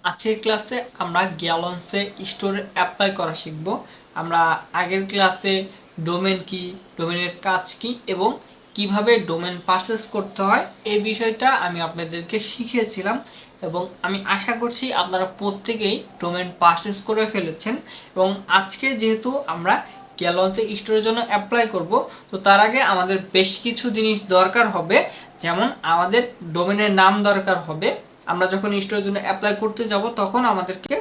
আজকের ক্লাসে আমরা গ্যালন্সে স্টোরে অ্যাপ্লাই করা শিখব। আমরা আগের ক্লাসে ডোমেন কি, ডোমেনের কাজ কি এবং কিভাবে ডোমেন পারচেস করতে হয় এই বিষয়টা আমি আপনাদেরকে শিখিয়েছিলাম এবং আমি আশা করছি আপনারা প্রত্যেকেই ডোমেন পারচেস করে ফেলেছেন। এবং আজকে যেহেতু আমরা গ্যালন্সে স্টোরের জন্য অ্যাপ্লাই করব, তো তার আগে আমাদের বেশ কিছু জিনিস দরকার হবে। যেমন আমাদের ডোমেনের নাম দরকার হবে। আমরা যখন স্টোরের জন্য অ্যাপ্লাই করতে যাব তখন আমাদেরকে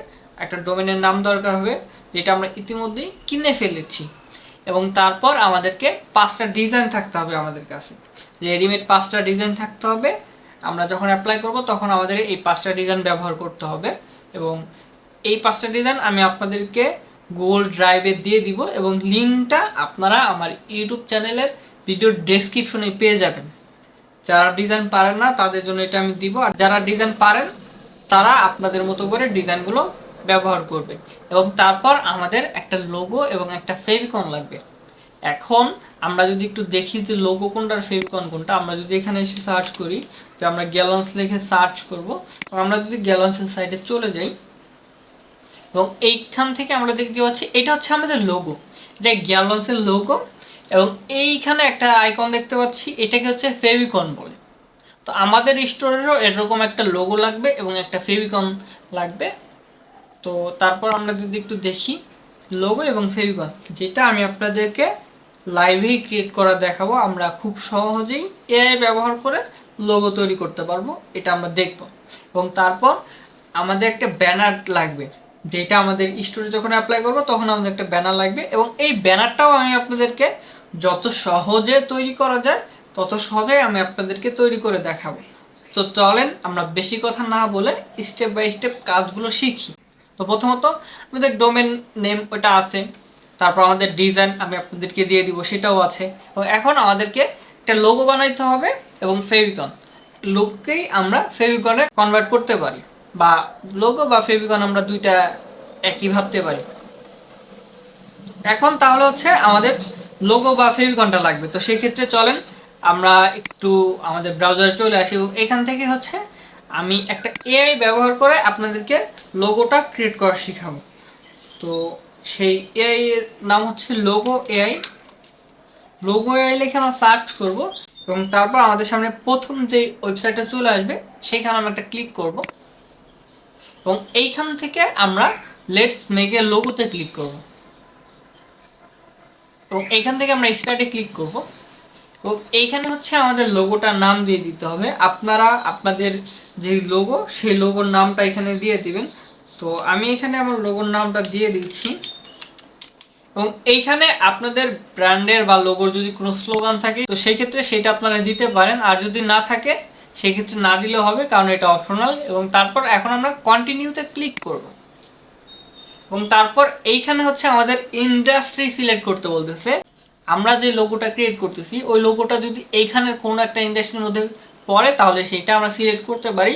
একটা ডোমেনের নাম দরকার হবে, যেটা আমরা ইতিমধ্যেই কিনে ফেলেছি। এবং তারপর আমাদেরকে 5টা ডিজাইন থাকতে হবে আমাদের কাছে, রেডিমেড 5টা ডিজাইন থাকতে হবে। আমরা যখন অ্যাপ্লাই করব তখন আমাদের এই 5টা ডিজাইন ব্যবহার করতে হবে। এবং এই 5টা ডিজাইন আমি আপনাদেরকে গুগল ড্রাইভে দিয়ে দিব এবং লিঙ্কটা আপনারা আমার ইউটিউব চ্যানেলের ভিডিও ডেসক্রিপশনে পেয়ে যাবেন। যারা ডিজাইন পারেন না তাদের জন্য এটা আমি দিব, আর যারা ডিজাইন পারেন তারা আপনাদের মতো করে ডিজাইনগুলো ব্যবহার করবে। এবং তারপর আমাদের একটা লোগো এবং একটা ফেভিকন লাগবে। এখন আমরা যদি একটু দেখি যে লোগো কোনটার ফেভিকন কোনটা, আমরা যদি এখানে এসে সার্চ করি, যে আমরা গ্যালন্স লিখে সার্চ করব, আমরা যদি গ্যালন্সের সাইডে চলে যাই এবং এইখান থেকে আমরা দেখতে পাচ্ছি এটা হচ্ছে আমাদের লোগো, এটা গ্যালন্সের লোগো। এবং এইখানে একটা আইকন দেখতে পাচ্ছি, এটাকে হচ্ছে ফেভিকন বলে। তো আমাদের স্টোরেরও এরকম একটা লোগো লাগবে এবং একটা ফেভিকন লাগবে। তো তারপর আমরা যদি একটু দেখি লোগো এবং ফেভিকন, যেটা আমি আপনাদেরকে লাইভেই ক্রিয়েট করা দেখাবো। আমরা খুব সহজেই এআই ব্যবহার করে লোগো তৈরি করতে পারবো, এটা আমরা দেখব। এবং তারপর আমাদের একটা ব্যানার লাগবে, যেটা আমাদের স্টোরে যখন অ্যাপ্লাই করবো তখন আমাদের একটা ব্যানার লাগবে। এবং এই ব্যানারটাও আমি আপনাদেরকে যত সহজে তৈরি করা যায় তত সহজেই আমি আপনাদেরকে তৈরি করে দেখাবো। তো চলেন আমরা বেশি কথা না বলে স্টেপ বাই স্টেপ কাজগুলো শিখি। তো প্রথমত আমাদের ডোমেন নেম ওটা আছে, তারপর আমাদের ডিজাইন আমি আপনাদেরকে দিয়ে দিব, সেটাও আছে। এবং এখন আমাদেরকে একটা লোগো বানাইতে হবে এবং ফেভিকন, লোগোকেই আমরা ফেভিকনে কনভার্ট করতে পারি, বা লোগো বা ফেভিকন আমরা দুইটা একই ভাবতে পারি। এখন তাহলে হচ্ছে আমাদের লোগো বা ফেভিকনটা লাগবে। তো সেই ক্ষেত্রে চলেন আমরা একটু আমাদের ব্রাউজারে চলে আসি। এখান থেকে হচ্ছে আমি একটা এআই ব্যবহার করে আপনাদেরকে লোগোটা ক্রিয়েট করা শেখাবো। তো সেই এআই এর নাম হচ্ছে লোগো এআই। লোগো এআই লিখে আমরা সার্চ করব এবং তারপর আমাদের সামনে প্রথম যে ওয়েবসাইটটা চলে আসবে সেখানে আমরা একটা ক্লিক করব এবং এইখান থেকে আমরা লেটস মেক এ লোগোতে ক্লিক করব এবং এইখান থেকে আমরা স্টার্টে ক্লিক করব এবং এইখানে হচ্ছে আমাদের লোগোটার নাম দিয়ে দিতে হবে। আপনারা আপনাদের যে লোগো সেই লোগোর নামটা এখানে দিয়ে দিবেন। তো আমি এখানে আমার লোগোর নামটা দিয়ে দিচ্ছি এবং এইখানে আপনাদের ব্র্যান্ডের বা লোগোর যদি কোনো স্লোগান থাকে তো সেই ক্ষেত্রে সেটা আপনারা দিতে পারেন, আর যদি না থাকে সেই ক্ষেত্রে না দিলেও হবে, কারণ এটা অপশনাল। এবং তারপর এখন আমরা কন্টিনিউতে ক্লিক করব এবং তারপর এইখানে হচ্ছে আমাদের ইন্ডাস্ট্রি সিলেক্ট করতে বলতেছে। আমরা যে লোগোটা ক্রিয়েট করতেছি ওই লোগোটা যদি এইখানের কোনো একটা ইন্ডাস্ট্রির মধ্যে পড়ে তাহলে সেটা আমরা সিলেক্ট করতে পারি,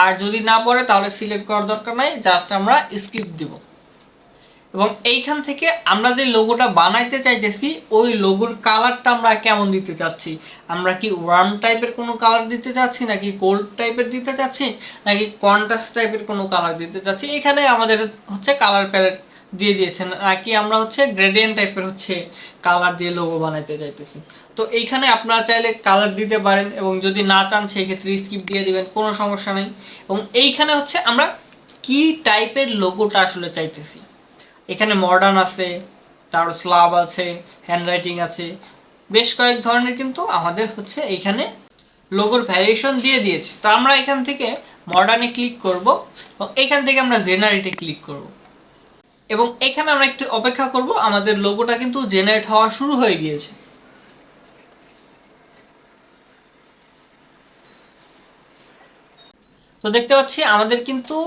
আর যদি না পড়ে তাহলে সিলেক্ট করার দরকার নাই, জাস্ট আমরা স্কিপ দিব। এবং এইখান থেকে আমরা যে লোগোটা বানাইতে চাইতেছি ওই লোগোর কালারটা আমরা কেমন দিতে চাচ্ছি, আমরা কি ওয়ার্ম টাইপের কোনো কালার দিতে চাচ্ছি, নাকি গোল্ড টাইপের দিতে চাচ্ছি, নাকি কন্ট্রাস্ট টাইপের কোনো কালার দিতে চাচ্ছি। এখানে আমাদের হচ্ছে কালার প্যালেট দিয়ে দিয়েছেন, নাকি আমরা হচ্ছে গ্রেডিয়েন্ট টাইপের হচ্ছে কালার দিয়ে লোগো বানাইতে চাইতেছি। তো এইখানে আপনারা চাইলে কালার দিতে পারেন এবং যদি না চান সেই ক্ষেত্রে স্কিপ দিয়ে দিবেন, কোনো সমস্যা নেই। এবং এইখানে হচ্ছে আমরা কি টাইপের লোগোটা আসলে চাইতেছি, এখানে মডার্ন আছে, তারপর স্লাব আছে, হ্যান্ডরাইটিং আছে, বেশ কয়েক ধরনের কিন্তু আমাদের হচ্ছে এইখানে লোগোর ভ্যারিয়েশন দিয়ে দিয়েছে। তো আমরা এখান থেকে মডার্নে ক্লিক করব এবং এখান থেকে আমরা জেনারেটে ক্লিক করব এবং এখানে আমরা একটু অপেক্ষা করব, আমাদের লোগোটা কিন্তু জেনারেট হওয়া শুরু হয়ে গিয়েছে। তো দেখতে পাচ্ছি আমাদের কিন্তু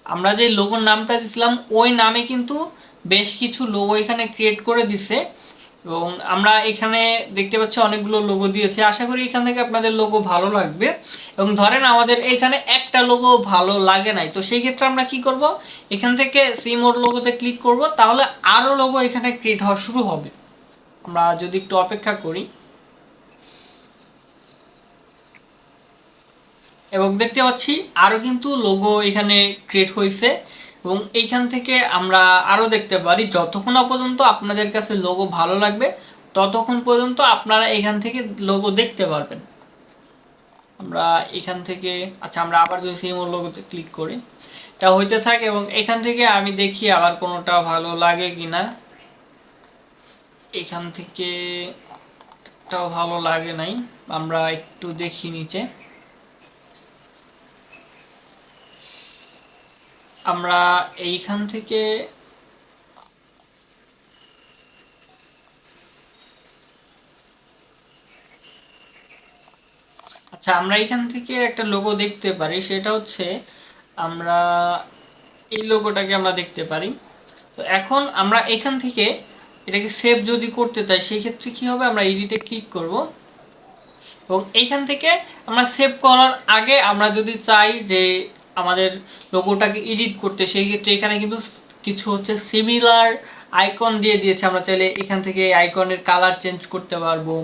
আমরা যে লোগোর নামটা দিয়েছিলাম ওই নামে কিন্তু বেশ কিছু লোগো এখানে ক্রিয়েট করে দিছে এবং আমরা এখানে দেখতে পাচ্ছি অনেকগুলো লোগো দিয়েছে। আশা করি এখান থেকে আপনাদের লোগো ভালো লাগবে। এবং ধরেন আমাদের এখানে একটা লোগো ভালো লাগে নাই, তো সেই ক্ষেত্রে আমরা কি করব, এখান থেকে সি মোর লোগোতে ক্লিক করব, তাহলে আরও লোগো এখানে ক্রিয়েট হওয়া শুরু হবে। আমরা যদি একটু অপেক্ষা করি এবং দেখতে পাচ্ছি আরও কিন্তু লোগো এখানে ক্রিয়েট হয়েছে এবং এইখান থেকে আমরা আরও দেখতে পারি যতক্ষণ না পর্যন্ত আপনাদের কাছে লোগো ভালো লাগবে ততক্ষণ পর্যন্ত আপনারা এখান থেকে লোগো দেখতে পারবেন। আমরা এখান থেকে আচ্ছা আমরা আবার যদি সেম লোগোতে ক্লিক করি এটা হইতে থাকে এবং এখান থেকে আমি দেখি আবার কোনোটা ভালো লাগে কিনা। এখান থেকে একটাও ভালো লাগে নাই, আমরা একটু দেখি নিচে। আমরা এইখান থেকে আচ্ছা আমরা এখান থেকে একটা লোগো দেখতে পারি, সেটা হচ্ছে আমরা এই লোগোটাকে আমরা দেখতে পারি। তো এখন আমরা এখান থেকে এটাকে সেভ যদি করতে চাই সেই ক্ষেত্রে কী হবে, আমরা এডিটে ক্লিক করব এবং এইখান থেকে আমরা সেভ করার আগে আমরা যদি চাই যে আমাদের লোগোটাকে এডিট করতে সেই ক্ষেত্রে এখানে কিন্তু কিছু হচ্ছে সিমিলার আইকন দিয়ে দিয়েছে। আমরা চাইলে এখান থেকে আইকনের কালার চেঞ্জ করতে পারবো,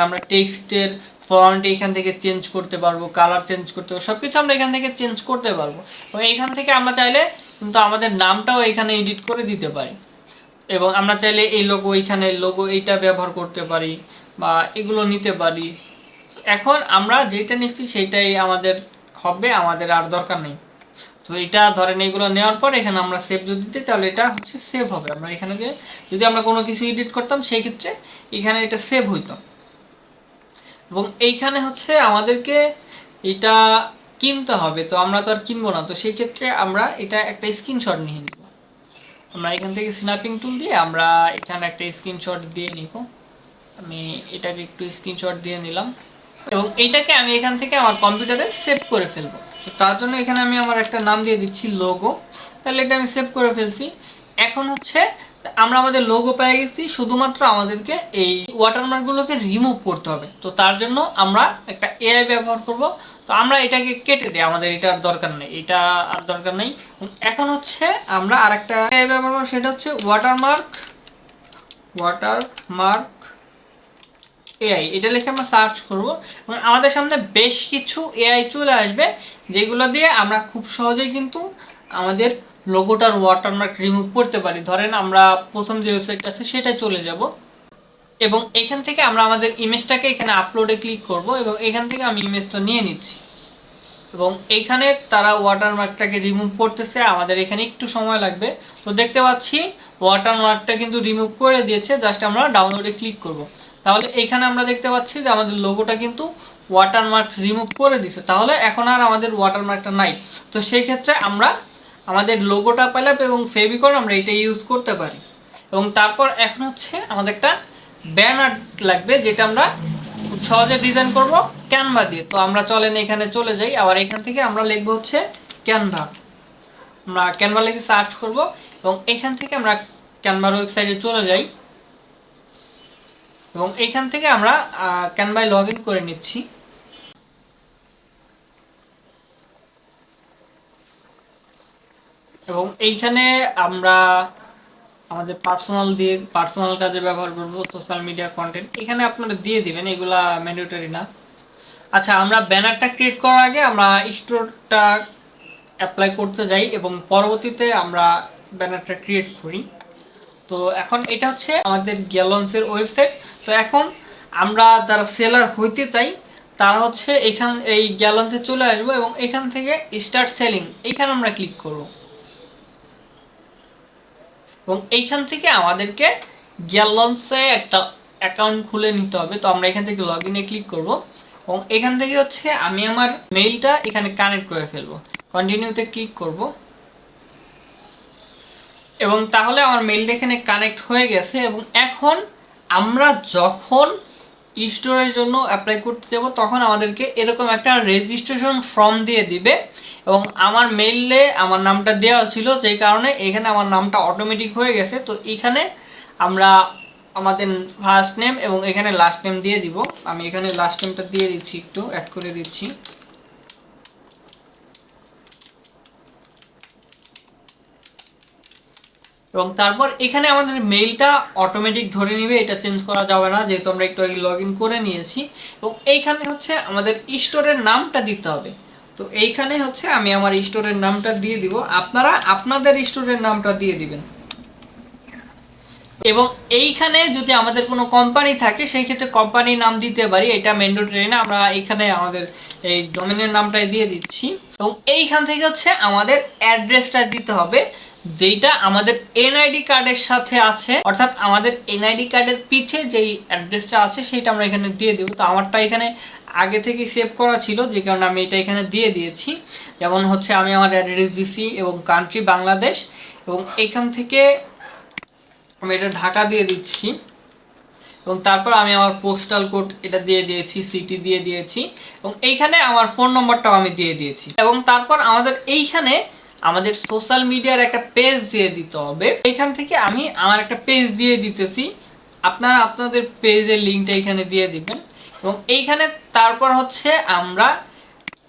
আমরা টেক্সটের ফন্ট এখান থেকে চেঞ্জ করতে পারবো, কালার চেঞ্জ করতে পারবো, সব কিছু আমরা এখান থেকে চেঞ্জ করতে পারবো এবং এইখান থেকে আমরা চাইলে কিন্তু আমাদের নামটাও এখানে এডিট করে দিতে পারি এবং আমরা চাইলে এই লোগো এইখানে লোগো এইটা ব্যবহার করতে পারি বা এগুলো নিতে পারি। এখন আমরা যেটা নিচ্ছি সেইটাই আমাদের হবে, আমাদের আর দরকার নেই। তো এটা ধরেন এগুলো নেওয়ার পর এখানে আমরা সেভ যদি দিই তাহলে এটা হচ্ছে সেভ হবে। আমরা এখানে যদি আমরা কোনো কিছু এডিট করতাম সেই ক্ষেত্রে এখানে এটা সেভ হইতো এবং এইখানে হচ্ছে আমাদেরকে এটা কিনতে হবে, তো আমরা তো আর কিনবো না, তো সেই ক্ষেত্রে আমরা এটা একটা স্ক্রিনশট নিয়ে নিব। আমরা এখান থেকে স্ন্যাপিং টুল দিয়ে আমরা এখানে একটা স্ক্রিনশট দিয়ে নিব। আমি এটাকে একটু স্ক্রিনশট দিয়ে নিলাম এবং এইটাকে আমি এখান থেকে আমার কম্পিউটারে সেভ করে ফেলবো। তো তার জন্য এখানে আমি আমার একটা নাম দিয়ে দিচ্ছি লোগো, তাহলে এটা আমি সেভ করে ফেলছি। এখন হচ্ছে আমরা আমাদের লোগো পেয়ে গেছি, শুধুমাত্র আমাদেরকে এই ওয়াটারমার্কগুলোকে রিমুভ করতে হবে। তো তার জন্য আমরা একটা এআই ব্যবহার করব। তো আমরা এটাকে কেটে দিই, আমাদের এটা আর দরকার নেই, এটা আর দরকার নেই। এখন হচ্ছে আমরা আরেকটা এআই ব্যবহার করব, সেটা হচ্ছে ওয়াটারমার্ক এআই। এটা লিখে আমরা সার্চ করব এবং আমাদের সামনে বেশ কিছু এআই চলে আসবে যেগুলো দিয়ে আমরা খুব সহজেই কিন্তু আমাদের লোগোটার ওয়াটারমার্ক রিমুভ করতে পারি। ধরেন আমরা প্রথম যে ওয়েবসাইটটা আছে সেটা চলে যাব এবং এখান থেকে আমরা আমাদের ইমেজটাকে এখানে আপলোডে ক্লিক করব এবং এখান থেকে আমি ইমেজটা নিয়ে নিচ্ছি এবং এইখানে তারা ওয়াটারমার্কটাকে রিমুভ করতেছে, আমাদের এখানে একটু সময় লাগবে। তো দেখতে পাচ্ছি ওয়াটারমার্কটা কিন্তু রিমুভ করে দিয়েছে, জাস্ট আমরা ডাউনলোডে ক্লিক করব। তাহলে এইখানে আমরা দেখতে পাচ্ছি যে আমাদের লোগোটা কিন্তু ওয়াটারমার্ক রিমুভ করে দিছে, তাহলে এখন আর আমাদের ওয়াটারমার্কটা নাই। তো সেই ক্ষেত্রে আমরা আমাদের লোগোটা পেলাম এবং ফেভিকল আমরা এটা ইউজ করতে পারি। এবং তারপর এখন হচ্ছে আমাদের একটা ব্যানার লাগবে যেটা আমরা খুব সহজে ডিজাইন করব ক্যানভা দিয়ে। তো আমরা চলেন এখানে চলে যাই, আবার এখান থেকে আমরা লিখবো হচ্ছে ক্যানভা। আমরা ক্যানভা লিখে সার্চ করব এবং এখান থেকে আমরা ক্যানভার ওয়েবসাইটে চলে যাই এবং এইখান থেকে আমরা ক্যানভায় লগ ইন করে নিচ্ছি এবং এইখানে আমরা আমাদের পার্সোনাল কাজে ব্যবহার করব, সোশ্যাল মিডিয়া কন্টেন্ট এখানে আপনারা দিয়ে দিবেন, এগুলা ম্যান্ডেটরি না। আচ্ছা আমরা ব্যানারটা ক্রিয়েট করার আগে আমরা স্টোরটা অ্যাপ্লাই করতে যাই এবং পরবর্তীতে আমরা ব্যানারটা ক্রিয়েট করি। তো এখন এটা হচ্ছে আমাদের গ্যালন্সের ওয়েবসাইট। তো এখন আমরা যারা সেলার হইতে চাই তারা হচ্ছে এই গ্যালন্সে চলে আসবো এবং এখান থেকে স্টার্ট সেলিং এইখানে আমরা ক্লিক করব এবং এইখান থেকে আমাদেরকে গ্যালন্সে একটা অ্যাকাউন্ট খুলে নিতে হবে। তো আমরা এখান থেকে লগ ইনে ক্লিক করব এবং এখান থেকে হচ্ছে আমি আমার মেইলটা এখানে কানেক্ট করে ফেলবো, কন্টিনিউতে ক্লিক করব এবং তাহলে আমার মেইলটা এখানে কানেক্ট হয়ে গেছে। এবং এখন আমরা যখন স্টোরের জন্য অ্যাপ্লাই করতে যাব তখন আমাদেরকে এরকম একটা রেজিস্ট্রেশন ফর্ম দিয়ে দিবে এবং আমার মেইলে আমার নামটা দেওয়া ছিল, যেই কারণে এখানে আমার নামটা অটোমেটিক হয়ে গেছে। তো এখানে আমরা আমাদের ফার্স্ট নেম এবং এখানে লাস্ট নেম দিয়ে দিব। আমি এখানে লাস্ট নেমটা দিয়ে দিচ্ছি, একটু অ্যাড করে দিচ্ছি এবং তারপর এখানে আমাদের মেইলটা অটোমেটিক ধরে নিবে, এটা চেঞ্জ করা যাবে না যেহেতু আমরা একটু আগে লগ ইন করে নিয়েছি। এবং এইখানে হচ্ছে আমাদের স্টোরের নামটা দিতে হবে। তো এইখানে হচ্ছে আমি আমার স্টোরের নামটা দিয়ে দিব, আপনারা আপনাদের স্টোরের নামটা দিয়ে দিবেন। এবং এইখানে যদি আমাদের কোনো কোম্পানি থাকে সেই ক্ষেত্রে কোম্পানির নাম দিতে পারি, এটা ম্যান্ডেটরি না, আমরা এইখানে আমাদের এই ডোমেনের নামটাই দিয়ে দিচ্ছি। এবং এইখান থেকে হচ্ছে আমাদের অ্যাড্রেসটা দিতে হবে যেটা আমাদের এনআইডি কার্ডের সাথে আছে, অর্থাৎ আমাদের এনআইডি কার্ডের পিছে যেই অ্যাড্রেসটা আছে সেটা আমরা এখানে দিয়ে দেবো। তো আমারটা এখানে আগে থেকে সেভ করা ছিল, যে কারণে আমি এটা এখানে দিয়ে দিয়েছি। যেমন হচ্ছে আমি আমার অ্যাড্রেস দিছি এবং কান্ট্রি বাংলাদেশ, এবং এইখান থেকে আমি এটা ঢাকা দিয়ে দিচ্ছি, এবং তারপর আমি আমার পোস্টাল কোড এটা দিয়ে দিয়েছি, সিটি দিয়ে দিয়েছি, এবং এইখানে আমার ফোন নম্বরটাও আমি দিয়ে দিয়েছি। এবং তারপর আমাদের এইখানে আমাদের সোশ্যাল মিডিয়ার একটা পেজ দিয়ে দিতে হবে। এইখান থেকে আমি আমার একটা পেজ দিয়ে দিতেছি, আপনারা আপনাদের পেজের লিঙ্কটা এখানে দিয়ে দিবেন। এবং এইখানে তারপর হচ্ছে আমরা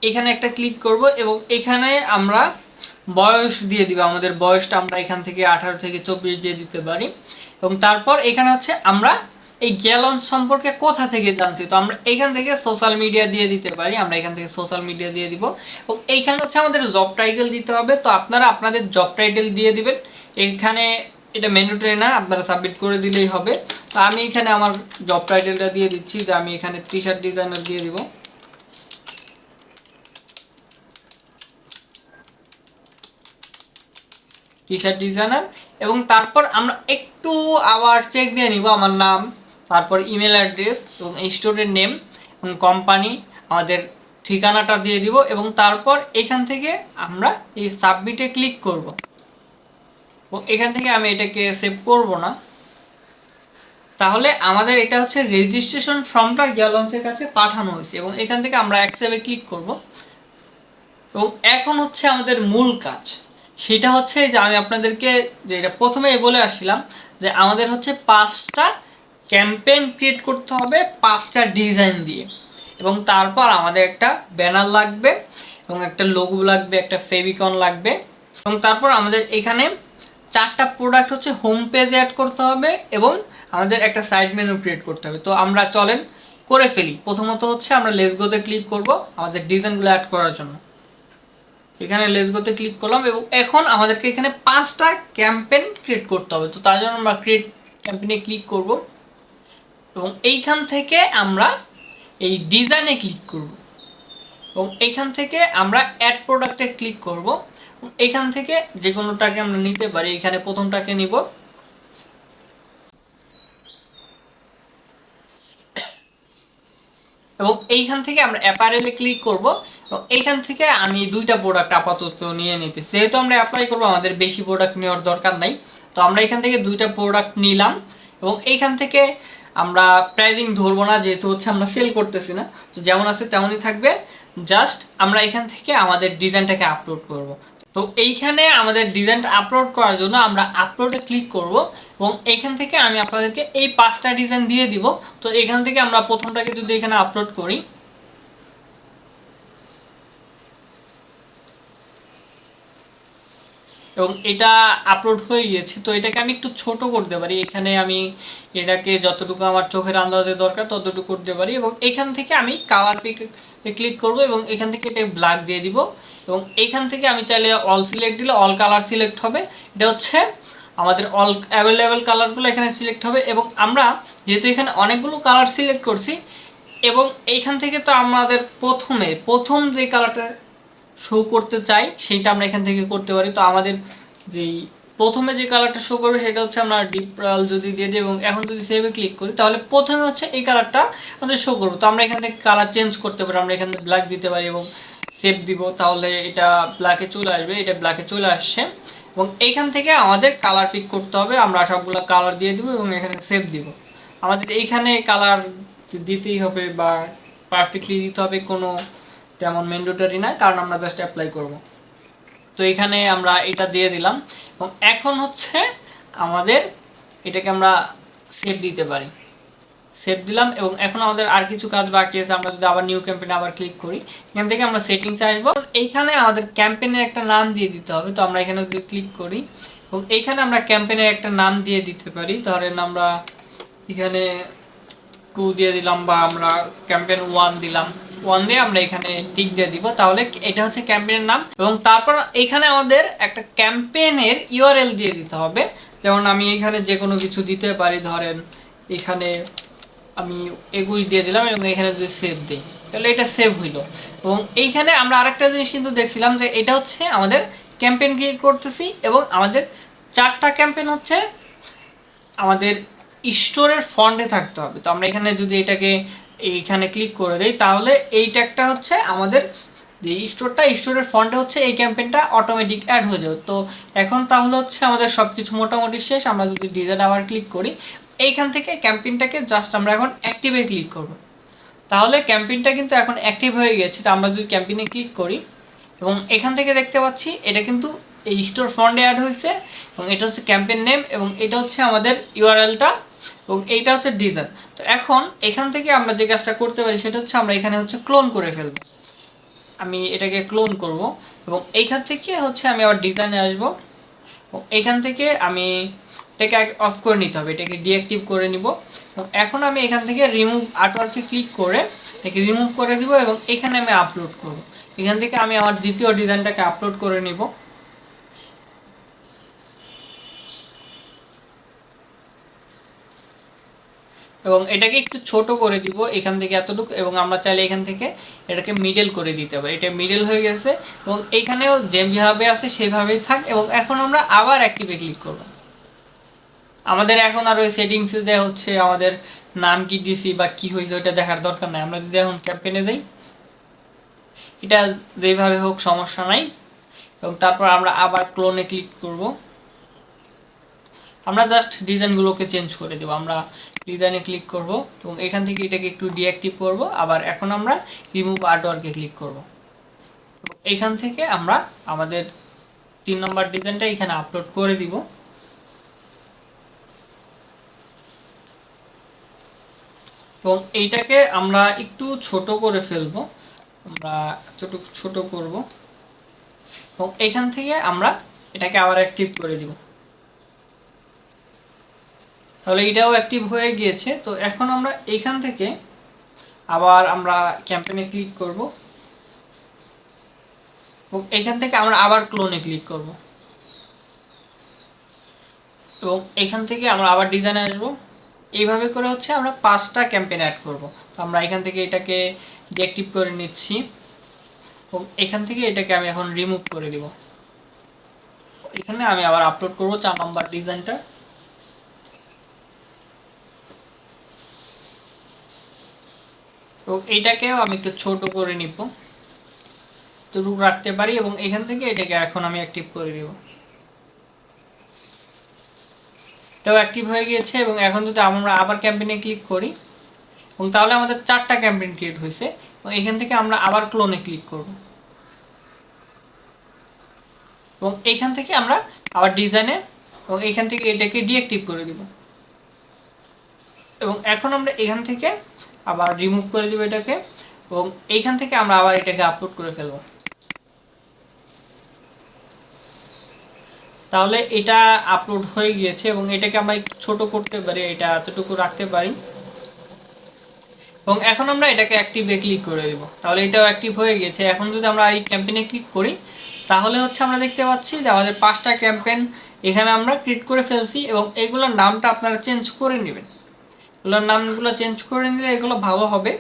এখানে একটা ক্লিক করব, এবং এখানে আমরা বয়স দিয়ে দিব, আমাদের বয়সটা আমরা এখান থেকে 18 থেকে 24 দিয়ে দিতে পারি। এবং তারপর এখানে হচ্ছে আমরা এই গ্যালন সম্পর্কে কোথা থেকে জানছি, তো আমরা এখান থেকে সোশ্যাল মিডিয়া দিয়ে দিতে পারি, আমরা এখান থেকে সোশ্যাল মিডিয়া দিয়ে দিব। এবং এইখানে হচ্ছে আমাদের জব টাইটেল দিতে হবে, তো আপনারা আপনাদের জব টাইটেল দিয়ে দিবেন। এইখানে এটা ম্যান্ডেটরি না, আপনারা সাবমিট করে দিলেই হবে। তো আমি এখানে আমার জব টাইটেলটা দিয়ে দিচ্ছি, যে আমি এখানে টি শার্ট ডিজাইনার দিয়ে দিব। T shirt designer. এবং তারপর আমরা একটু আবার চেক দিয়ে নিব আমার নাম, তারপর ইমেল অ্যাড্রেস এবং স্টোরের নেম এবং কোম্পানি, আমাদের ঠিকানাটা দিয়ে দিব। এবং তারপর এখান থেকে আমরা এই সাবমিটে ক্লিক করব। এবং এখান থেকে আমি এটাকে সেভ করব না, তাহলে আমাদের এটা হচ্ছে রেজিস্ট্রেশন ফর্মটা গ্যালন্সের কাছে পাঠানো হয়েছে। এবং এখান থেকে আমরা অ্যাকসেপ্টে ক্লিক করব। এবং এখন হচ্ছে আমাদের মূল কাজ, সেটা হচ্ছে যে আমি আপনাদেরকে যেটা প্রথমে বলে আসছিলাম, যে আমাদের হচ্ছে 5টা ক্যাম্পেইন ক্রিয়েট করতে হবে 5টা ডিজাইন দিয়ে। এবং তারপর আমাদের একটা ব্যানার লাগবে, এবং একটা লোগো লাগবে, একটা ফেভিকন লাগবে। এবং তারপর আমাদের এখানে 4টা প্রোডাক্ট হচ্ছে হোম পেজে অ্যাড করতে হবে, এবং আমাদের একটা সাইড মেনু ক্রিয়েট করতে হবে। তো আমরা চলেন করে ফেলি। প্রথমত হচ্ছে আমরা লেটস গোতে ক্লিক করব আমাদের ডিজাইনগুলো অ্যাড করার জন্য। এখানে লেটস গোতে ক্লিক করলাম, এবং এখন আমাদেরকে এখানে 5টা ক্যাম্পেইন ক্রিয়েট করতে হবে। তো তার জন্য আমরা ক্রিয়েট ক্যাম্পেইনে ক্লিক করব, এবং এইখান থেকে আমরা এই ডিজাইনে ক্লিক করব, এবং এইখান থেকে আমরা অ্যাড প্রোডাক্টে ক্লিক করব। এইখান থেকে যে কোনোটাকে আমরা নিতে পারি, এখানে প্রথমটাকে নিব। এবং এইখান থেকে আমরা অ্যাপারেলে ক্লিক করব, এবং এইখান থেকে আমি 2টা প্রোডাক্ট আপাতত নিয়ে নিতে, যেহেতু আমরা অ্যাপ্লাই করব আমাদের বেশি প্রোডাক্ট নেওয়ার দরকার নাই। তো আমরা এখান থেকে 2টা প্রোডাক্ট নিলাম, এবং এইখান থেকে আমরা প্রাইজিং ধরবো না, যেহেতু হচ্ছে আমরা সেল করতেছি না, তো যেমন আছে তেমনই থাকবে। জাস্ট আমরা এখান থেকে আমাদের ডিজাইনটাকে আপলোড করব। তো এইখানে আমাদের ডিজাইনটা আপলোড করার জন্য আমরা আপলোডে ক্লিক করব, এবং এইখান থেকে আমি আপনাদেরকে এই 5টা ডিজাইন দিয়ে দিব। তো এখান থেকে আমরা প্রথমটাকে যদি এখানে আপলোড করি, এবং এটা আপলোড হয়ে গিয়েছে। তো এটাকে আমি একটু ছোট করতে পারি, এখানে আমি এটাকে যতটুকু আমার চোখের আন্দাজে দরকার ততটুকু করতে পারি। এবং এখান থেকে আমি কালার পিকে ক্লিক করব, এবং এখান থেকে এটা ব্ল্যাক দিয়ে দিব। এবং এইখান থেকে আমি চাইলে অল সিলেক্ট দিলে অল কালার সিলেক্ট হবে। এটা হচ্ছে আমাদের অল অ্যাভেলেবেল কালারগুলো এখানে সিলেক্ট হবে। এবং আমরা যেহেতু এখানে অনেকগুলো কালার সিলেক্ট করছি, এবং এইখান থেকে তো আমাদের প্রথম যে কালারটা শো করতে চাই সেইটা আমরা এখান থেকে করতে পারি। তো আমাদের যেই প্রথমে যে কালারটা শো করবে সেটা হচ্ছে আমরা ডিপ পার্ল যদি দিয়ে দিই, এবং এখন যদি সেভে ক্লিক করি, তাহলে প্রথমে হচ্ছে এই কালারটা আমাদের শো করবে। তো আমরা এখান থেকে কালার চেঞ্জ করতে পারি, আমরা এখান থেকে ব্ল্যাক দিতে পারি এবং সেভ দিব, তাহলে এটা ব্ল্যাকে চলে আসবে। এটা ব্ল্যাকে চলে আসছে, এবং এইখান থেকে আমাদের কালার পিক করতে হবে। আমরা সবগুলো কালার দিয়ে দিব এবং এখানে সেভ দিব। আমাদের এইখানে কালার দিতেই হবে বা পারফেক্টলি দিতে হবে, কোনো তেমন ম্যান্ডেটরি না, কারণ আমরা জাস্ট অ্যাপ্লাই করব। তো এখানে আমরা এটা দিয়ে দিলাম, এবং এখন হচ্ছে আমাদের এটাকে আমরা সেভ দিতে পারি। সেভ দিলাম, এবং এখন আমাদের আর কিছু কাজ বাকি আছে। আমরা যদি আবার নিউ ক্যাম্পেইনে আবার ক্লিক করি, এখান থেকে আমরা সেটিংসে আসবো। এইখানে আমাদের ক্যাম্পেইনের একটা নাম দিয়ে দিতে হবে। তো আমরা এখানে যদি ক্লিক করি, এবং এইখানে আমরা ক্যাম্পেইনের একটা নাম দিয়ে দিতে পারি। ধরেন আমরা এখানে 2 দিয়ে দিলাম, বা আমরা ক্যাম্পেইন 1 দিলাম। 1 দিয়ে আমরা এখানে টিক দিয়ে দিব, তাহলে এটা হচ্ছে ক্যাম্পেইনের নাম। এবং তারপর এখানে আমাদের একটা ক্যাম্পেইনের ইউআরএল দিয়ে দিতে হবে। যেমন আমি এখানে যে কোনো কিছু দিতে পারি, ধরেন এখানে আমি এগুলি দিয়ে দিলাম এবং এখানে যদি সেভ দিই তাহলে এটা সেভ হইলো। এবং এইখানে আমরা আরেকটা জিনিস কিন্তু দেখছিলাম যে এটা হচ্ছে আমাদের ক্যাম্পেইন ক্রিয়েট করতেছি এবং আমাদের 4টা ক্যাম্পেইন হচ্ছে আমাদের স্টোরের ফন্টে থাকতে হবে। তো আমরা এখানে যদি এটাকে এইখানে ক্লিক করে দেই তাহলে এই ট্যাগটা হচ্ছে আমাদের যে স্টোরের ফন্টে হচ্ছে এই ক্যাম্পেইনটা অটোমেটিক অ্যাড হয়ে যাবে। তো এখন তাহলে হচ্ছে আমাদের সব কিছু মোটামুটি শেষ। আমরা যদি ডিজাইন আবার ক্লিক করি, এইখান থেকে ক্যাম্পেইনটাকে জাস্ট আমরা এখন অ্যাক্টিভে ক্লিক করব, তাহলে ক্যাম্পেইনটা কিন্তু এখন অ্যাক্টিভ হয়ে গেছে। তো আমরা যদি ক্যাম্পেইনে ক্লিক করি এবং এখান থেকে দেখতে পাচ্ছি এটা কিন্তু এই স্টোর ফন্টে অ্যাড হয়েছে এবং এটা হচ্ছে ক্যাম্পেইন নেম এবং এটা হচ্ছে আমাদের ইউআরএলটা এবং এইটা হচ্ছে ডিজাইন। তো এখন এখান থেকে আমরা যে কাজটা করতে পারি সেটা হচ্ছে আমরা এখানে হচ্ছে ক্লোন করে ফেলব। আমি এটাকে ক্লোন করব এবং এইখান থেকে হচ্ছে আমি আবার ডিজাইনে আসব এবং এইখান থেকে আমি এটাকে অফ করে নিতে হবে, এটাকে ডিঅ্যাক্টিভ করে নিব। এবং এখন আমি এখান থেকে রিমুভ আর্টওয়ার্কে ক্লিক করে এটাকে রিমুভ করে দিব এবং এখানে আমি আপলোড করব। এখান থেকে আমি আমার দ্বিতীয় ডিজাইনটাকে আপলোড করে নিব এবং এটাকে একটু ছোট করে দিব এখান থেকে এতটুকু। এবং আমরা চাইলে এখান থেকে এটাকে মিডল করে দিতে পারি। এটা মিডল হয়ে গেছে এবং এইখানেও যেভাবে আছে সেভাবেই থাক। এবং এখন আমরা আবার অ্যাক্টিভে ক্লিক করব। আমাদের এখন আর ওই সেটিংসে দেওয়া হচ্ছে আমাদের নাম কি দিছি বা কি হয়েছে ওইটা দেখার দরকার নাই। আমরা যদি এখন ক্যাম্পেইনে যাই, এটা যেভাবে হোক সমস্যা নাই। এবং তারপর আমরা আবার ক্লোনে ক্লিক করব। আমরা জাস্ট ডিজাইনগুলোকে চেঞ্জ করে দেবো। আমরা ডিজাইনে ক্লিক করব এবং এখান থেকে এটাকে একটু ডিঅ্যাক্টিভ করব। আবার এখন আমরা রিমুভ আর্টওয়ার্কে ক্লিক করব। এখান থেকে আমরা আমাদের 3 নম্বর ডিজাইনটা এখানে আপলোড করে দিব। এবং এইটাকে আমরা একটু ছোট করে ফেলব, আমরা ছোট করব এবং এখান থেকে আমরা এটাকে আবার অ্যাক্টিভ করে দিব। তাহলে এটাও অ্যাক্টিভ হয়ে গিয়েছে। তো এখন আমরা এইখান থেকে আবার আমরা ক্যাম্পেইনে ক্লিক করব এবং এখান থেকে আমরা আবার ক্লোনে ক্লিক করব এবং এখান থেকে আমরা আবার ডিজাইনে আসব। এইভাবে করে হচ্ছে আমরা 5টা ক্যাম্পেইন অ্যাড করব। তো আমরা এখান থেকে এটাকে ডিঅ্যাক্টিভ করে নিচ্ছি এবং এখান থেকে এটাকে আমি এখন রিমুভ করে দিব। এখানে আমি আবার আপলোড করব 4 নম্বর ডিজাইনটা এবং এইটাকেও আমি একটু ছোট করে নিব, এতটুকু রাখতে পারি। এবং এখান থেকে এটাকে এখন আমি অ্যাক্টিভ করে দিব। এটাও অ্যাক্টিভ হয়ে গিয়েছে এবং এখন যদি আমরা আবার ক্যাম্পেইনে ক্লিক করি এবং তাহলে আমাদের 4টা ক্যাম্পেইন ক্রিয়েট হয়েছে। এবং এখান থেকে আমরা আবার ক্লোনে ক্লিক করব এবং এইখান থেকে আমরা আবার ডিজাইনে এবং এইখান থেকে এটাকে ডিঅ্যাক্টিভ করে দিব। এবং এখন আমরা এখান থেকে আবার রিমুভ করে দেব এটাকে এবং এইখান থেকে আমরা আবার এটাকে আপলোড করে ফেলব। তাহলে এটা আপলোড হয়ে গিয়েছে এবং এটাকে আমরা একটু ছোট করতে পারি, এটা এতটুকু রাখতে পারি। এবং এখন আমরা এটাকে অ্যাক্টিভে ক্লিক করে দেব। তাহলে এটাও অ্যাক্টিভ হয়ে গেছে। এখন যদি আমরা এই ক্যাম্পেইনে ক্লিক করি তাহলে হচ্ছে আমরা দেখতে পাচ্ছি যে আমাদের 5টা ক্যাম্পেইন এখানে আমরা ক্রিয়েট করে ফেলছি। এবং এগুলোর নামটা আপনারা চেঞ্জ করে নেবেন, এগুলোর নামগুলো চেঞ্জ করে নিলে এগুলো ভালো হবে।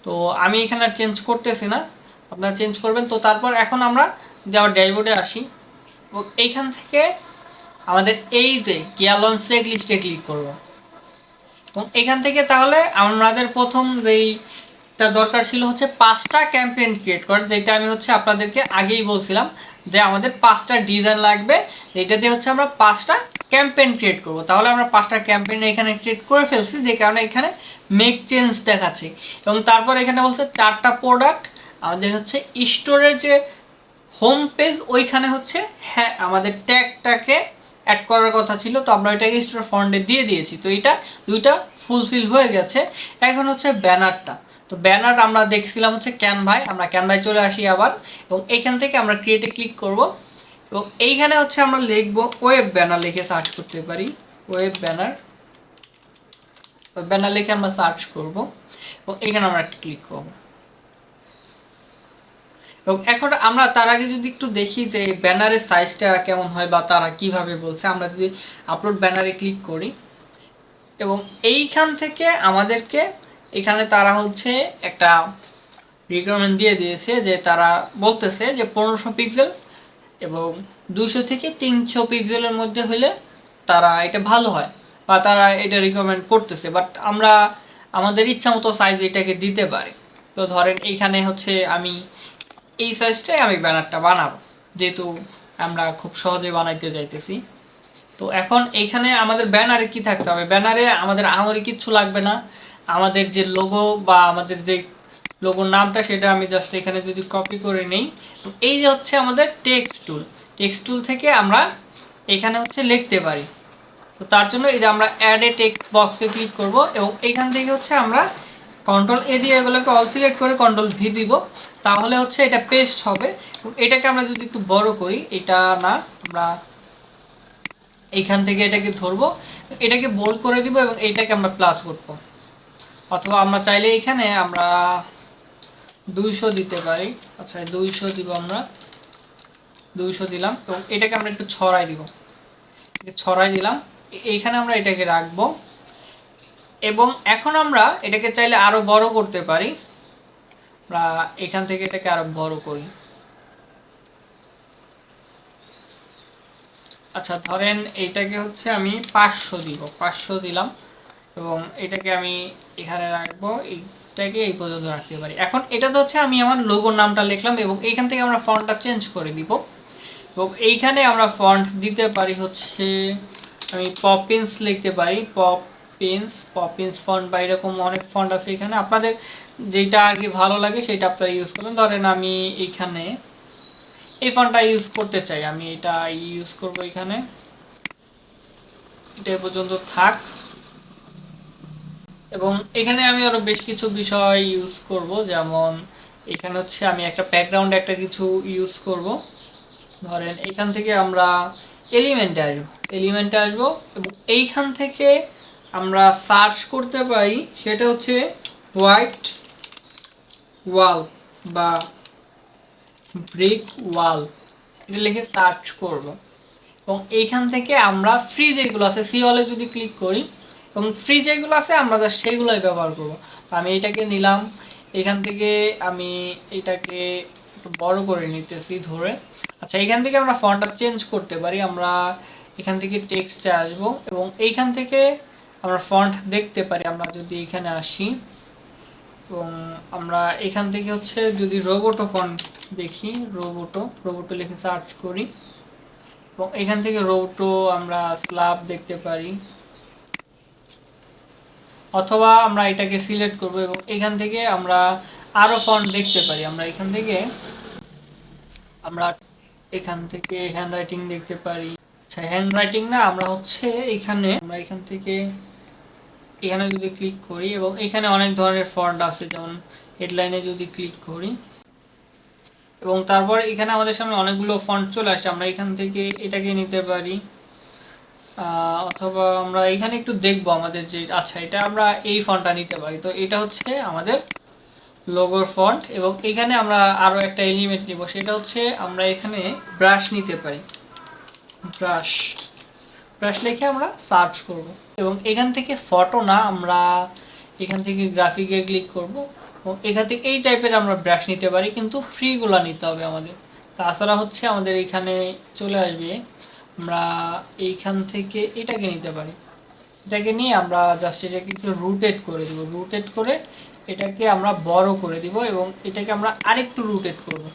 তো আমি এখানে আর চেঞ্জ করতেছি না, আপনারা চেঞ্জ করবেন। তো তারপর এখন আমরা যদি আমার ড্যাশবোর্ডে আসি এবং এইখান থেকে আমাদের এই যে গ্যালন চেক লিস্টে ক্লিক করব এবং এখান থেকে তাহলে আমাদের প্রথম যেইটা দরকার ছিল হচ্ছে 5টা ক্যাম্পেইন ক্রিয়েট করার, যেটা আমি হচ্ছে আপনাদেরকে আগেই বলছিলাম যে আমাদের 5টা ডিজাইন লাগবে, যেটা দিয়ে হচ্ছে আমরা 5টা ক্যাম্পেইন ক্রিয়েট করব। তাহলে আমরা 5টা ক্যাম্পেইন এখানে ক্রিয়েট করে ফেলছি, যে কারণে এখানে মেক চেঞ্জ দেখাচ্ছে। এবং তারপর এখানে বলছে 4টা প্রোডাক্ট আমাদের হচ্ছে স্টোরের যে হোম পেজ ওইখানে হচ্ছে হ্যাঁ আমাদের ট্যাগটাকে অ্যাড করার কথা ছিল। তো আমরা এটাকে স্টোর ফন্টে দিয়ে দিয়েছি। তো এটা দুইটা ফুলফিল হয়ে গেছে। এখন হচ্ছে ব্যানারটা। তো ব্যানার আমরা দেখছিলাম হচ্ছে ক্যানভায়, আমরা ক্যানভায় চলে আসি আবার এবং এইখান থেকে আমরা ক্রিয়েটে ক্লিক করব এবং এইখানে হচ্ছে আমরা লিখবো ওয়েব ব্যানার, লিখে সার্চ করতে পারি ওয়েব ব্যানার। ব্যানার লিখে আমরা সার্চ করব এবং এখানে আমরা একটা ক্লিক করব। এবং এখন আমরা তার আগে যদি একটু দেখি যে ব্যানারের সাইজটা কেমন হয় বা তারা কিভাবে বলছে। আমরা যদি আপলোড ব্যানারে ক্লিক করি এবং এইখান থেকে আমাদেরকে এখানে তারা হচ্ছে একটা রিকোয়ারমেন্ট দিয়ে দিয়েছে যে তারা বলতেছে যে 1500 পিক্সেল এবং 200 থেকে 300 পিক্সেলের মধ্যে হলে তারা এটা ভালো হয় বা তারা এটা রিকমেন্ড করতেছে। বাট আমরা আমাদের ইচ্ছা মতো সাইজ এটাকে দিতে পারি। তো ধরেন এইখানে হচ্ছে আমি এই সাইজটাই আমি ব্যানারটা বানাবো, যেহেতু আমরা খুব সহজে বানাইতে যাইতেছি। তো এখন এইখানে আমাদের ব্যানারে কি থাকতে হবে, ব্যানারে আমাদের আমারই কিচ্ছু লাগবে না। আমাদের যে লোগো বা আমাদের যে লোগোর নামটা সেটা আমি জাস্ট এখানে যদি কপি করে নেই, এই যে হচ্ছে আমাদের টেক্সট টুল থেকে আমরা এখানে হচ্ছে লিখতে পারি। তো তার জন্য এই যে আমরা অ্যাড এ টেক্সট বক্সে ক্লিক করব এবং এইখান থেকে হচ্ছে আমরা কন্ট্রোল এ দিয়ে এগুলোকে অল সিলেক্ট করে কন্ট্রোল ভি দিব, তাহলে হচ্ছে এটা পেস্ট হবে। এটাকে আমরা যদি একটু বড় করি, এটা না আমরা এইখান থেকে এটাকে ধরবো, এটাকে বোল্ড করে দিব এবং এইটাকে আমরা প্লাস করব। অথবা আমরা চাইলে এখানে আমরা 200 দিতে পারি। আচ্ছা 200 দিব, আমরা 200 দিলাম এবং এটাকে আমরা একটু ছড়াই দিব, ছড়াই দিলাম। এইখানে আমরা এটাকে রাখবো এবং এখন আমরা এটাকে চাইলে আরো বড় করতে পারি। আমরা এখান থেকে এটাকে আরো বড় করি। আচ্ছা ধরেন এইটাকে হচ্ছে আমি 500 দিব, 500 দিলাম এবং এটাকে আমি এখানে রাখবো, এইটাকে এই পর্যন্ত রাখতে পারি। এখন এটাতে হচ্ছে আমি আমার লোগোর নামটা লিখলাম এবং এইখান থেকে আমরা ফন্টটা চেঞ্জ করে দিব এবং এইখানে আমরা ফন্ট দিতে পারি হচ্ছে আমি পপিন্স লিখতে পারি, পপিন্স ফন্ট বা এরকম অনেক ফন্ট আছে এখানে, আপনাদের যেটা আর কি ভালো লাগে সেটা আপনারা ইউজ করবেন। ধরেন আমি এইখানে এই ফন্টটা ইউজ করতে চাই, আমি এটা ইউজ করব, এখানে এটা পর্যন্ত থাক এবং এখানে আমি আরো বেশ কিছু বিষয় ইউজ করব, যেমন এখানে হচ্ছে আমি একটা ব্যাকগ্রাউন্ড একটা কিছু ইউজ করব। ধরেন এইখান থেকে আমরা এলিমেন্টে আসবো এবং এইখান থেকে আমরা সার্চ করতে পারি, সেটা হচ্ছে হোয়াইট ওয়াল বা ব্রিক ওয়াল, এটা লিখে সার্চ করব এবং এইখান থেকে আমরা ফ্রি যেগুলো আছে সি অলে যদি ক্লিক করি এবং ফ্রি যেগুলো আছে আমরা জাস্ট সেইগুলোই ব্যবহার করব। তো আমি এটাকে নিলাম, এখান থেকে আমি এটাকে একটু বড় করে নিতেছি ধরে। আচ্ছা এখান থেকে আমরা ফন্টটা চেঞ্জ করতে পারি, আমরা এখান থেকে টেক্সটে আসব এবং এইখান থেকে আমরা ফন্ট দেখতে পারি। আমরা যদি এখানে আসি এবং আমরা এখান থেকে হচ্ছে যদি রোবোটো ফন্ট দেখি, রোবোটো লিখে সার্চ করি এবং এখান থেকে রোবোটো আমরা স্ল্যাব দেখতে পারি, অথবা আমরা এটাকে সিলেক্ট করব এবং এখান থেকে আমরা আরো ফন্ট দেখতে পারি। আমরা এখান থেকে হ্যান্ডরাইটিং দেখতে পারি। আচ্ছা হ্যান্ডরাইটিং না, আমরা হচ্ছে এখান থেকে এখানে যদি ক্লিক করি এবং এখানে অনেক ধরনের ফন্ট আছে, যেমন হেডলাইনে যদি ক্লিক করি এবং তারপর এখানে আমাদের সামনে অনেকগুলো ফন্ট চলে আসছে, আমরা এখান থেকে এটাকে নিতে পারি। অথবা আমরা এখানে একটু দেখবো আমাদের যে, আচ্ছা এটা আমরা এই ফন্টটা নিতে পারি। তো এটা হচ্ছে আমাদের লোগোর ফন্ট এবং এখানে আমরা আরো একটা এলিমেন্ট নিব, সেটা হচ্ছে আমরা এখানে ব্রাশ নিতে পারি, ব্রাশ লিখে আমরা সার্চ করব এবং এখান থেকে ফটো না, আমরা এখান থেকে গ্রাফিকে ক্লিক করব এবং এখান থেকে এই টাইপের আমরা ব্রাশ নিতে পারি, কিন্তু ফ্রিগুলো নিতে হবে আমাদের। তাছাড়া হচ্ছে আমাদের এখানে চলে আসবে, আমরা এইখান থেকে এটাকে নিতে পারি, এটাকে নিয়ে আমরা জাস্ট এটাকে একটু রোটেট করে দিব, রোটেট করে এটাকে আমরা বড় করে দিব এবং এটাকে আমরা আরেকটু রোটেট করব।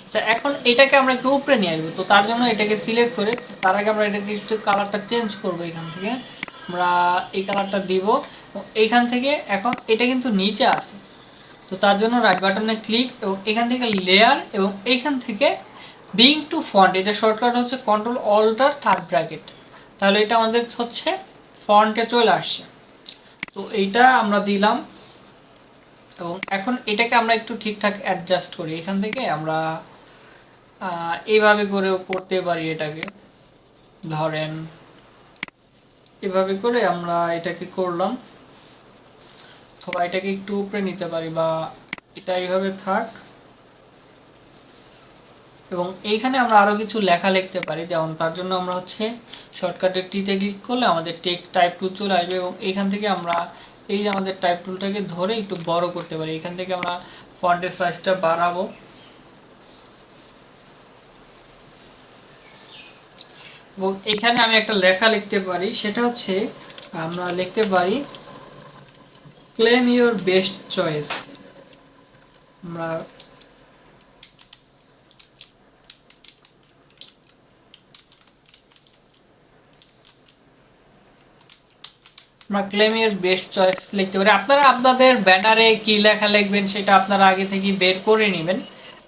আচ্ছা এখন এটাকে আমরা একটু উপরে নিয়ে আসবো, তো তার জন্য এটাকে সিলেক্ট করে তার আগে আমরা এটাকে একটু কালারটা চেঞ্জ করব। এখান থেকে আমরা এই কালারটা দিব এবং এইখান থেকে এখন এটা কিন্তু নিচে আছে, তো তার জন্য রাইট বাটনে ক্লিক এবং এখান থেকে লেয়ার এবং এইখান থেকে বিং টু ফন্ট, এটা শর্টকাট হচ্ছে কন্ট্রোল অল্টার থার্ড ব্র্যাকেট, তাহলে এটা আমাদের হচ্ছে ফন্টে চলে আসছে। তো এইটা আমরা দিলাম এবং এখন এটাকে আমরা একটু ঠিকঠাক অ্যাডজাস্ট করি, এখান থেকে আমরা এইভাবে করেও করতে পারি। এটাকে ধরেন এভাবে করে আমরা এটাকে করলাম, অথবা এটাকে একটু উপরে নিতে পারি বা এটা এইভাবে থাক এবং এইখানে আমরা আরও কিছু লেখা লিখতে পারি, যেমন তার জন্য আমরা হচ্ছে শর্টকাটের টিতে ক্লিক করলে আমাদের টেক্সট টাইপ টুল চলে আসবে এবং এইখান থেকে আমরা এই যে আমাদের টাইপ টুলটাকে ধরে একটু বড় করতে পারি। এখান থেকে আমরা ফন্টের সাইজটা বাড়াবো এবং এখানে আমি একটা লেখা লিখতে পারি, সেটা হচ্ছে আমরা লিখতে পারি ক্লেম ইউর বেস্ট চয়েস। আমরা ক্লেম ইউর বেস্ট চয়েস লিখতে পারি। আপনারা আপনাদের ব্যানারে কি লেখা লিখবেন সেটা আপনারা আগে থেকে বের করে নেবেন।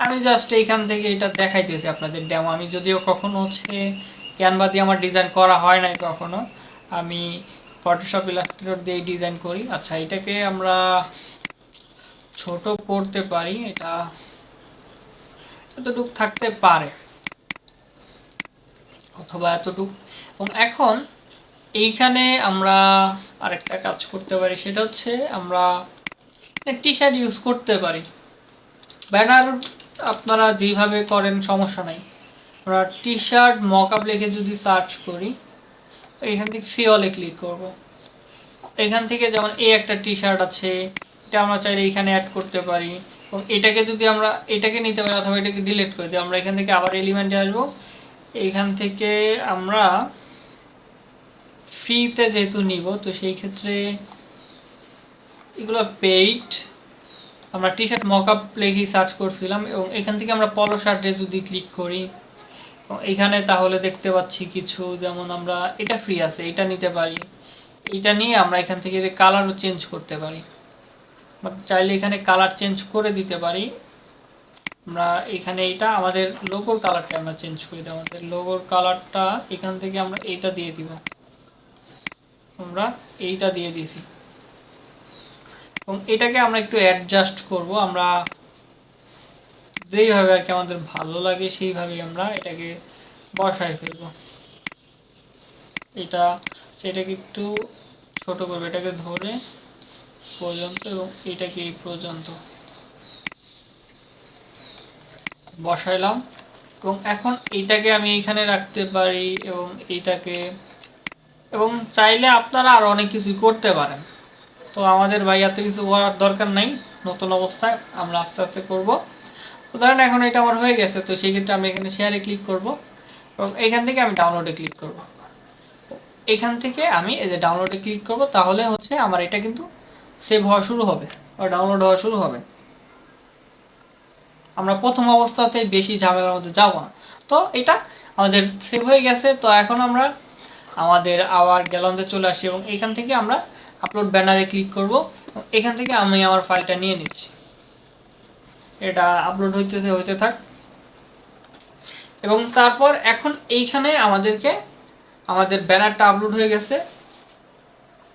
আমি জাস্ট এইখান থেকে এটা দেখাইতেছি আপনাদের ডেমো। আমি যদিও কখনো হচ্ছে ক্যানভা দিয়ে আমার ডিজাইন করা হয় নাই কখনো, আমি ফটোশপ ইলাস্ট্রেটর দিয়ে ডিজাইন করি। আচ্ছা, এটাকে আমরা ছোট করতে পারি, এটা এতটুক থাকতে পারে অথবা এতটুক। এবং এখন এইখানে আমরা আরেকটা কাজ করতে পারি, সেটা হচ্ছে আমরা টি শার্ট ইউজ করতে পারি। ব্যানার আপনারা যেভাবে করেন সমস্যা নাই। আমরা টি শার্ট মকআপ লিখে যদি সার্চ করি, এখান থেকে সি অলে ক্লিক করব। এখান থেকে যেমন এই একটা টি শার্ট আছে, এটা আমরা চাইলে এখানে অ্যাড করতে পারি এবং এটাকে যদি আমরা এটাকে নিতে পারি অথবা এটাকে ডিলিট করে দিই। আমরা এখান থেকে আবার এলিমেন্টে আসবো, এইখান থেকে আমরা ফ্রিতে যেহেতু নিব তো সেই ক্ষেত্রে এগুলো পেইড। আমরা টি শার্ট মকআপ লিখে সার্চ করছিলাম এবং এখান থেকে আমরা পলো শার্টে যদি ক্লিক করি এখানে তাহলে দেখতে পাচ্ছি কিছু, যেমন আমরা এটা ফ্রি আছে, এটা নিতে পারি। এটা নিয়ে আমরা এখান থেকে কালারও চেঞ্জ করতে পারি, চাইলে এখানে কালার চেঞ্জ করে দিতে পারি। আমরা এখানে এটা আমাদের লোগোর কালারটা আমরা চেঞ্জ করে দিই। আমাদের লোগোর কালারটা এখান থেকে আমরা এইটা দিয়ে দিব, আমরা এইটা দিয়ে দিছি এবং এটাকে আমরা একটু অ্যাডজাস্ট করব। আমরা যেইভাবে আর কি আমাদের ভালো লাগে সেইভাবেই আমরা এটাকে বসায় ফেলবো। এটাকে একটু ছোট করবো, এটাকে ধরে পর্যন্ত এবং এটাকে এই পর্যন্ত বসাইলাম এবং এখন এইটাকে আমি এইখানে রাখতে পারি এবং এইটাকে, এবং চাইলে আপনারা আর অনেক কিছুই করতে পারেন। তো আমাদের ভাই এত কিছু করার দরকার নাই, নতুন অবস্থায় আমরা আস্তে আস্তে করব। ধরেন এখন এটা আমার হয়ে গেছে, তো সেই ক্ষেত্রে আমি এখানে শেয়ারে ক্লিক করব এবং এখান থেকে আমি ডাউনলোডে ক্লিক করব। এখান থেকে আমি এই যে ডাউনলোডে ক্লিক করব, তাহলে হচ্ছে আমার এটা কিন্তু সেভ হওয়া শুরু হবে বা ডাউনলোড হওয়া শুরু হবে। আমরা প্রথম অবস্থাতেই বেশি ঝামেলার মধ্যে যাব না। তো এটা আমাদের সেভ হয়ে গেছে। তো এখন আমরা আমাদের আবার গ্যালঞ্জে চলে আসি এবং এখান থেকে আমরা আপলোড ব্যানারে ক্লিক করব। এখান থেকে আমি আমার ফাইলটা নিয়ে নিচ্ছি, এটা আপলোড হইতে থাক। এবং তারপর এখন এইখানে আমাদের ব্যানারটা আপলোড হয়ে গেছে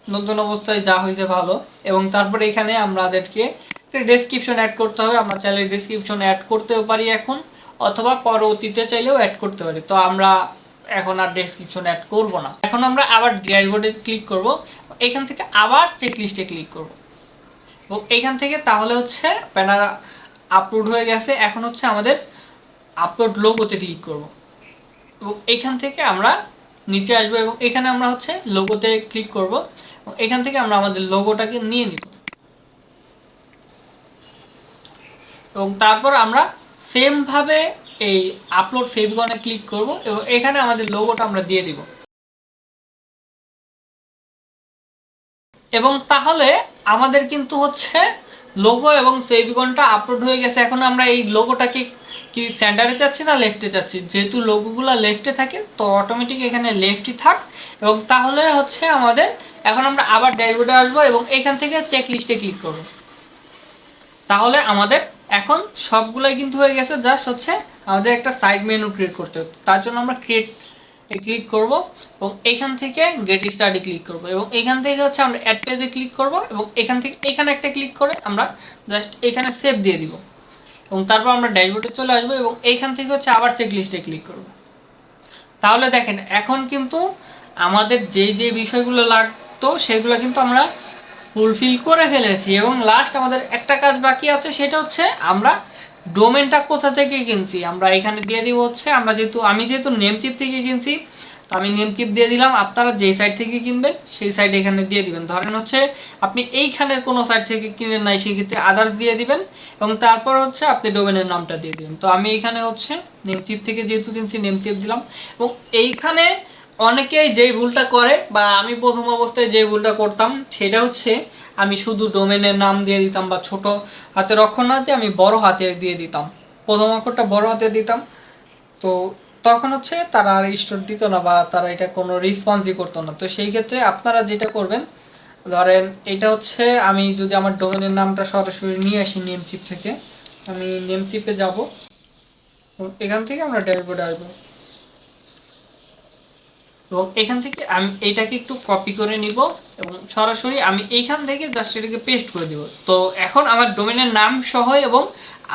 নতুন অবস্থায়, যা হয়েছে ভালো। এবং তারপর এখানে আমাদেরকে একটা ডেসক্রিপশন অ্যাড করতে হবে। আমরা চাইলে ডেসক্রিপশন অ্যাড করতেও পারি এখন, অথবা পরবর্তীতে চাইলেও অ্যাড করতে পারি। তো আমরা এখন আর ডেসক্রিপশন অ্যাড করব না। এখন আমরা আবার ড্যাশবোর্ডে ক্লিক করব, এখান থেকে আবার চেকলিস্টে ক্লিক করব এবং এখান থেকে তাহলে হচ্ছে ব্যানার আপলোড হয়ে গেছে। এখন হচ্ছে আমাদের আপলোড লোগোতে ক্লিক করব এবং এখান থেকে আমরা নিচে আসবো এবং এখানে আমরা হচ্ছে লোগোতে ক্লিক করব এবং এখান থেকে আমরা আমাদের লোগোটাকে নিয়ে নিব এবং তারপর আমরা সেম ভাবে এই আপলোড ফেভিকনে ক্লিক করব এবং এখানে আমাদের লোগোটা আমরা দিয়ে দিব এবং তাহলে আমাদের কিন্তু হচ্ছে লোগো এবং ফেভিকনটা আপলোড হয়ে গেছে। এখন আমরা এই লোগোটাকে কি সেন্টারে চাচ্ছি না লেফটে চাচ্ছি, যেহেতু লোগোগুলো লেফটে থাকে তো অটোমেটিক এখানে লেফটই থাক। এবং তাহলে হচ্ছে আমাদের এখন আমরা আবার ড্যাশবোর্ডে আসবো এবং এখান থেকে চেক লিস্টে ক্লিক করব। তাহলে আমাদের এখন সবগুলোই কিন্তু হয়ে গেছে, জাস্ট হচ্ছে আমাদের একটা সাইড মেনু ক্রিয়েট করতে হবে। তার জন্য আমরা ক্রিয়েট ক্লিক করব এবং এখান থেকে গেট স্টার্টে ক্লিক করব এবং এখান থেকে হচ্ছে আমরা অ্যাড পেজে ক্লিক করব এবং এখান থেকে এখানে একটা ক্লিক করে আমরা জাস্ট এখানে সেভ দিয়ে দিব এবং তারপর আমরা ড্যাশবোর্ডে চলে আসবো এবং এইখান থেকে হচ্ছে আবার চেক লিস্টে ক্লিক করব। তাহলে দেখেন এখন কিন্তু আমাদের যে বিষয়গুলো লাগতো সেগুলো কিন্তু আমরা ফুলফিল করে ফেলেছি এবং লাস্ট আমাদের একটা কাজ বাকি আছে, সেটা হচ্ছে আমরা ডোমেনটা কোথা থেকে কিনছি আমরা এখানে দিয়ে দিব হচ্ছে আমি যেহেতু নেমচিপ থেকে কিনছি, তো আমি নেমচিপ দিয়ে দিলাম। আপনারা যেই সাইট থেকে কিনবেন সেই সাইট এখানে দিয়ে দিবেন। ধরেন হচ্ছে আপনি এইখানের কোনো সাইট থেকে কিনেন নাই, সেক্ষেত্রে আদার্স দিয়ে দিবেন এবং তারপর হচ্ছে আপনি ডোমেনের নামটা দিয়ে দিবেন। তো আমি এখানে হচ্ছে নেমচিপ থেকে যেহেতু কিনছি নেমচিপ দিলাম। এবং এইখানে অনেকেই যেই ভুলটা করে বা আমি প্রথম অবস্থায় যে ভুলটা করতাম সেটা হচ্ছে আমি শুধু ডোমেনের নাম দিয়ে দিতাম বা ছোট হাতের অক্ষর না দিয়ে আমি বড় হাতে দিয়ে দিতাম, প্রথম অক্ষরটা বড় হাতে দিতাম। তো তখন হচ্ছে তারা আর স্টোর দিত না বা তারা এটা কোনো রেসপন্সই করতো না। তো সেই ক্ষেত্রে আপনারা যেটা করবেন, ধরেন এটা হচ্ছে আমি যদি আমার ডোমেনের নামটা সরাসরি নিয়ে আসি নেমচিপ থেকে, আমি নেমচিপে যাব, এখান থেকে আমরা ড্যাশবোর্ডে আসবো এবং এখান থেকে আমি এইটাকে একটু কপি করে নিব এবং সরাসরি আমি এইখান থেকে জাস্ট এটাকে পেস্ট করে দিব। তো এখন আমার ডোমেনের নাম সহ এবং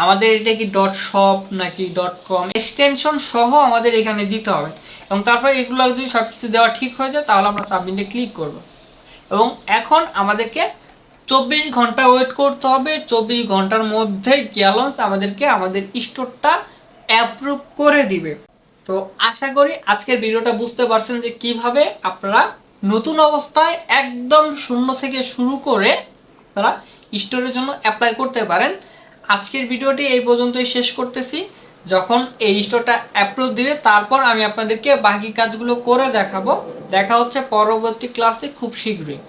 আমাদের এটা কি ডট শপ নাকি ডট কম এক্সটেনশন সহ আমাদের এখানে দিতে হবে। এবং তারপরে এগুলো যদি সব কিছু দেওয়া ঠিক হয়ে যায় তাহলে আমরা সাবমিটে ক্লিক করব। এবং এখন আমাদেরকে 24 ঘন্টা ওয়েট করতে হবে। 24 ঘন্টার মধ্যে গ্যালন্স আমাদেরকে আমাদের স্টোরটা অ্যাপ্রুভ করে দিবে। তো আশা করি আজকের ভিডিওটা বুঝতে পারছেন যে কিভাবে আপনারা নতুন অবস্থায় একদম শূন্য থেকে শুরু করে তারা স্টোরের জন্য অ্যাপ্লাই করতে পারেন। আজকের ভিডিওটি এই পর্যন্তই শেষ করতেছি। যখন এই স্টোরটা অ্যাপ্রুভ দিবে তারপর আমি আপনাদেরকে বাকি কাজগুলো করে দেখাবো। দেখা হচ্ছে পরবর্তী ক্লাসে খুব শীঘ্রই।